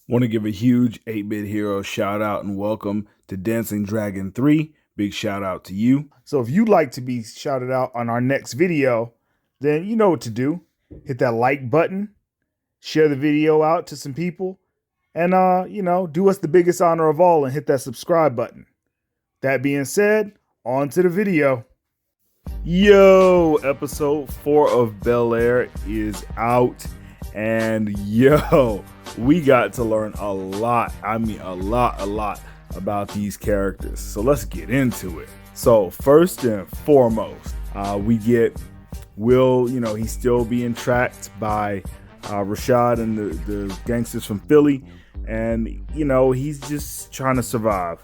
Want to give a huge 8-Bit Hero shout out and welcome to Dancing Dragon 3. Big shout out to you. So if you'd like to be shouted out on our next video, then you know what to do. Hit that like button, share the video out to some people, and do us the biggest honor of all and hit that subscribe button. That being said, on to the video. Yo, episode 4 of Bel-Air is out, and we got to learn a lot. I mean, a lot about these characters. So let's get into it. So first and foremost, we get Will. He's still being tracked by Rashad and the gangsters from Philly, and he's just trying to survive.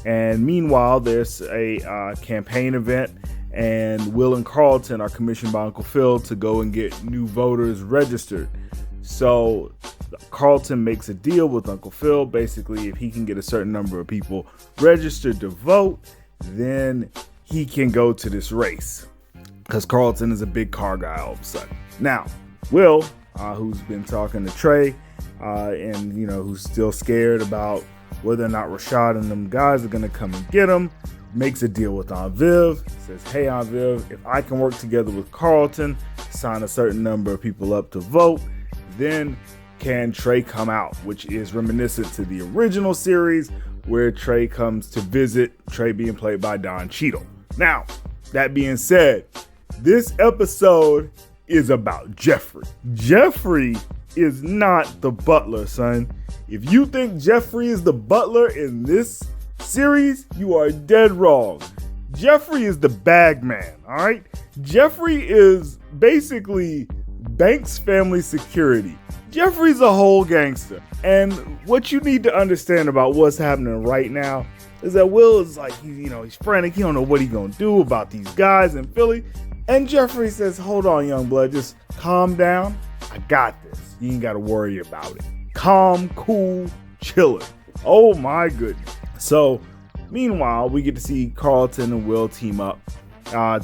And meanwhile, there's a campaign event, and Will and Carlton are commissioned by Uncle Phil to go and get new voters registered. So Carlton makes a deal with Uncle Phil. Basically, if he can get a certain number of people registered to vote, then he can go to this race, because Carlton is a big car guy all of a sudden. Now, Will, who's been talking to Trey, and who's still scared about whether or not Rashad and them guys are going to come and get him, makes a deal with Aunt Viv. Says, hey, Aunt Viv, if I can work together with Carlton, sign a certain number of people up to vote, then can Trey come out, which is reminiscent to the original series where Trey comes to visit, Trey being played by Don Cheadle. Now, that being said, this episode is about Jeffrey. Jeffrey is not the butler, son. If you think Jeffrey is the butler in this series, you are dead wrong. Jeffrey is the bag man, all right? Jeffrey is basically Banks family security. Jeffrey's a whole gangster. And what you need to understand about what's happening right now is that Will is like, he's frantic. He don't know what he's going to do about these guys in Philly. And Jeffrey says, hold on, young blood, just calm down. I got this. You ain't got to worry about it. Calm, cool, chilling. Oh my goodness. So meanwhile, we get to see Carlton and Will team up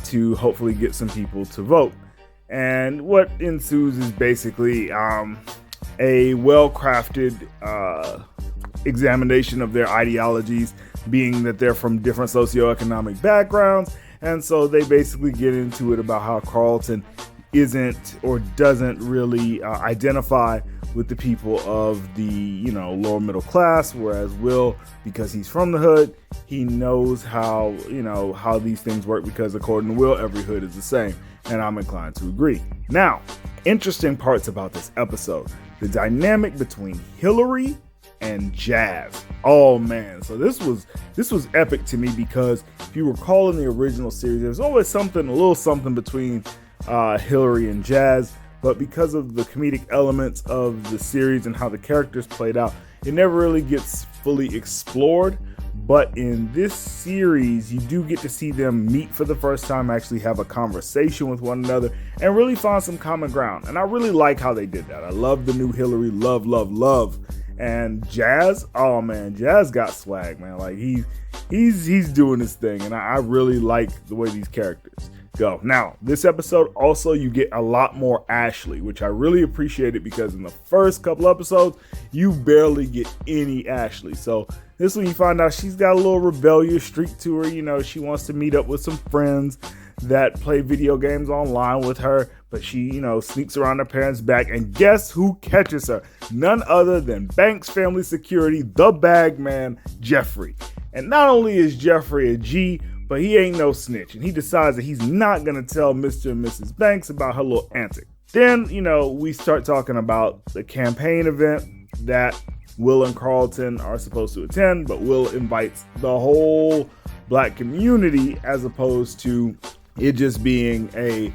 to hopefully get some people to vote. And what ensues is basically a well-crafted examination of their ideologies, being that they're from different socioeconomic backgrounds. And so they basically get into it about how Carlton isn't or doesn't really identify with the people of the lower middle class, whereas Will, because he's from the hood, he knows how these things work, because according to Will, every hood is the same, and I'm inclined to agree. Now, interesting parts about this episode: the dynamic between Hillary and Jazz. Oh man, so this was epic to me, because if you recall in the original series, there's always a little something between Hillary and Jazz, but because of the comedic elements of the series and how the characters played out, it never really gets fully explored. But in this series, you do get to see them meet for the first time, actually have a conversation with one another, and really find some common ground. And I really like how they did that. I love the new Hillary, love. And Jazz, oh man, Jazz got swag, man. Like he's doing his thing, and I really like the way these characters go. Now, this episode also, you get a lot more Ashley, which I really appreciated, because in the first couple episodes, you barely get any Ashley. So this one, you find out she's got a little rebellious streak to her. She wants to meet up with some friends that play video games online with her, but she, sneaks around her parents' back, and guess who catches her? None other than Banks family security, the bag man, Jeffrey. And not only is Jeffrey a G, but he ain't no snitch, and he decides that he's not gonna tell Mr. and Mrs. Banks about her little antic. Then, we start talking about the campaign event that Will and Carlton are supposed to attend, but Will invites the whole black community, as opposed to it just being a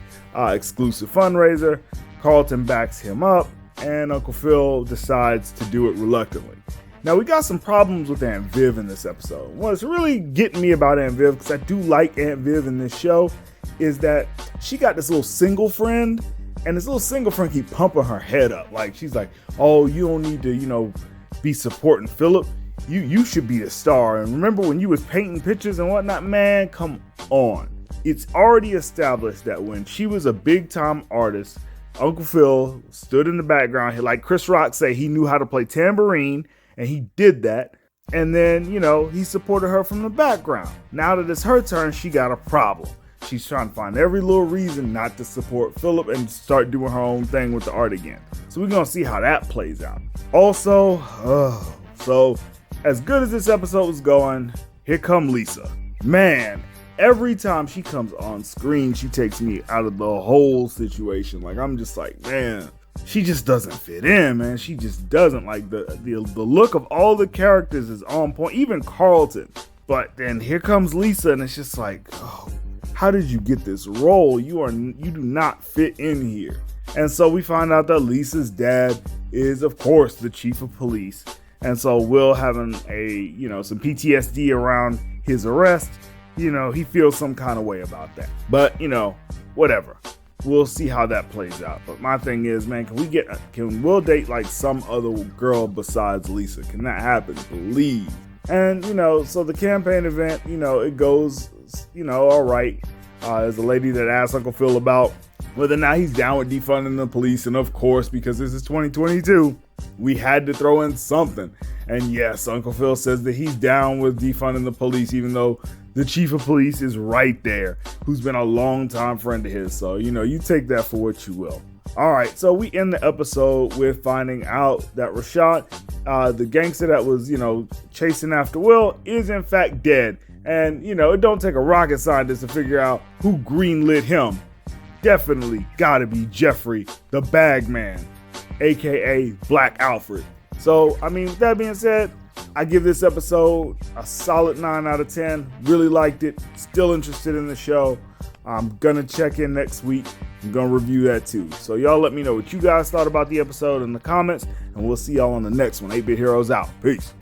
exclusive fundraiser. Carlton backs him up, and Uncle Phil decides to do it reluctantly. Now, we got some problems with Aunt Viv in this episode. What's really getting me about Aunt Viv, because I do like Aunt Viv in this show, is that she got this little single friend, and this little single friend keep pumping her head up. Like, she's like, oh, you don't need to, be supporting Philip. You should be the star. And remember when you was painting pictures and whatnot? Man, come on. It's already established that when she was a big time artist, Uncle Phil stood in the background. Like Chris Rock say, he knew how to play tambourine, and he did that. And then, he supported her from the background. Now that it's her turn, she got a problem. She's trying to find every little reason not to support Philip and start doing her own thing with the art again. So we're going to see how that plays out. Also, so as good as this episode was going, here come Lisa. Man, every time she comes on screen, she takes me out of the whole situation. Like, I'm just like, man, she just doesn't fit in, man. She just doesn't. Like, the look of all the characters is on point, even Carlton. But then here comes Lisa, and it's just like, oh, how did you get this role? You do not fit in here. And so we find out that Lisa's dad is, of course, the chief of police. And so Will, having some PTSD around his arrest, he feels some kind of way about that. But, whatever. We'll see how that plays out. But my thing is, man, can Will date like some other girl besides Lisa? Can that happen? Please. And, so the campaign event, it goes, all right. There's a lady that asked Uncle Phil about whether or not he's down with defunding the police. And of course, because this is 2022, we had to throw in something. And yes, Uncle Phil says that he's down with defunding the police, even though the chief of police is right there, who's been a long-time friend of his. So, you take that for what you will. All right, so we end the episode with finding out that Rashad, the gangster that was, chasing after Will, is in fact dead. And, it don't take a rocket scientist to figure out who greenlit him. Definitely gotta be Jeffrey, the bag man, aka Black Alfred. So, with that being said, I give this episode a solid 9 out of 10. Really liked it. Still interested in the show. I'm gonna check in next week. I'm gonna review that too. So y'all let me know what you guys thought about the episode in the comments, and we'll see y'all on the next one. 8-Bit Heroes out. Peace.